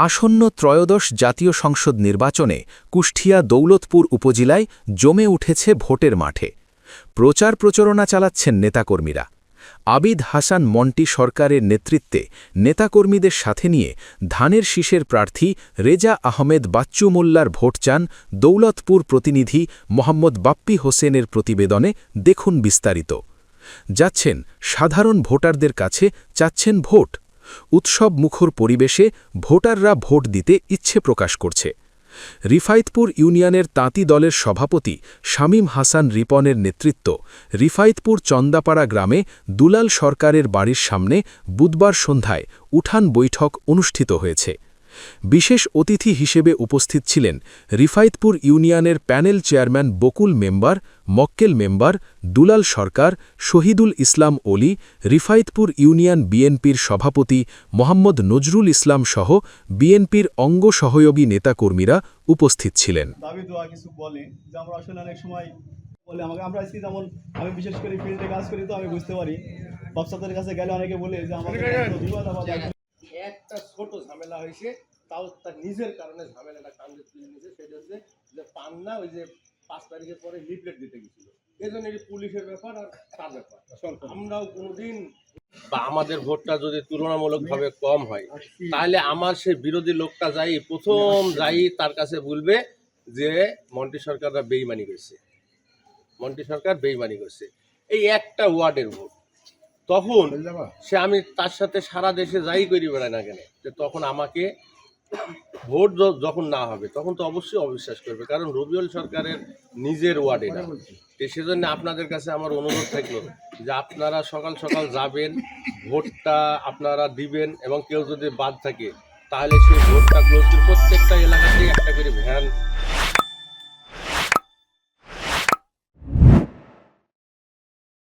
আসন্ন ত্রয়োদশ জাতীয় সংসদ নির্বাচনে কুষ্টিয়া দৌলতপুর উপজেলায় জমে উঠেছে ভোটের মাঠে। প্রচার প্রচারণা চালাচ্ছেন নেতাকর্মীরা। আবিদ হাসান মন্টি সরকারের নেতৃত্বে নেতাকর্মীদের সাথে নিয়ে ধানের শীষের প্রার্থী রেজা আহমেদ বাচ্চু মোল্লার ভোট চান দৌলতপুর প্রতিনিধি মোহাম্মদ বাপ্পি হোসেনের প্রতিবেদনে দেখুন বিস্তারিত। যাচ্ছেন সাধারণ ভোটারদের কাছে, চাচ্ছেন ভোট। উৎসব মুখর পরিবেশে ভোটাররা ভোট দিতে ইচ্ছে প্রকাশ করছে। রিফাইতপুর ইউনিয়নের তাঁতি দলের সভাপতি শামীম হাসান রিপনের নেতৃত্ব রিফাইতপুর চন্দাপাড়া গ্রামে দুলাল সরকারের বাড়ির সামনে বুধবার সন্ধ্যায় উঠান বৈঠক অনুষ্ঠিত হয়েছে। বিশেষ অতিথি হিসেবে উপস্থিত ছিলেন রিফাইতপুর ইউনিয়নের প্যানেল চেয়ারম্যান বকুল মেম্বার, মক্কেল মেম্বার, দুলাল সরকার, শহীদুল ইসলাম অলি, রিফাইতপুর ইউনিয়ন বিএনপির সভাপতি মোহাম্মদ নজরুল ইসলাম সহ বিএনপির অঙ্গ সহযোগী নেতাকর্মীরা উপস্থিত ছিলেন। আমি বিশেষ করে ফিল্ডে কাজ করি, তো আমি বুঝতে পারি বাচ্চাদের কাছে গেলে অনেকে বলে যে আমাদের একটা ছোট ঝামেলা হয়েছে, তাও তার নিজের কারণে ঝামেলাটা কান্দে তুলে নিয়েছে। সেটা হচ্ছে যে পান্না ওই যে 5 তারিখের পরে লিফলেট দিতে গেছিল, এই জন্য পুলিশের ব্যাপার আর তার ব্যাপার। আমরাও কোনোদিন বা আমাদের ভোটটা যদি তুলনামূলকভাবে কম হয়, তাহলে আমার সেই বিরোধী লোকটা প্রথম তার কাছে বলবে যে মন্টি সরকাররা বেইমানি করছে, মন্টি সরকার বেইমানি করছে। এই একটা ওয়ার্ডের ভোট, তখন সে আমি তার সাথে সারা দেশে যাই করি বেড়ায় না কেন, যে তখন আমাকে ভোট যখন না হবে তখন তো অবশ্যই অবিশ্বাস করবে, কারণ রবিউল সরকারের নিজের ওয়ার্ড এটা। সেজন্য আপনাদের কাছে আমার অনুরোধ থাকলো যে আপনারা সকাল সকাল যাবেন, ভোটটা আপনারা দিবেন, এবং কেউ যদি বাদ থাকে তাহলে সেই ভোটটা ক্লোজ করে প্রত্যেকটা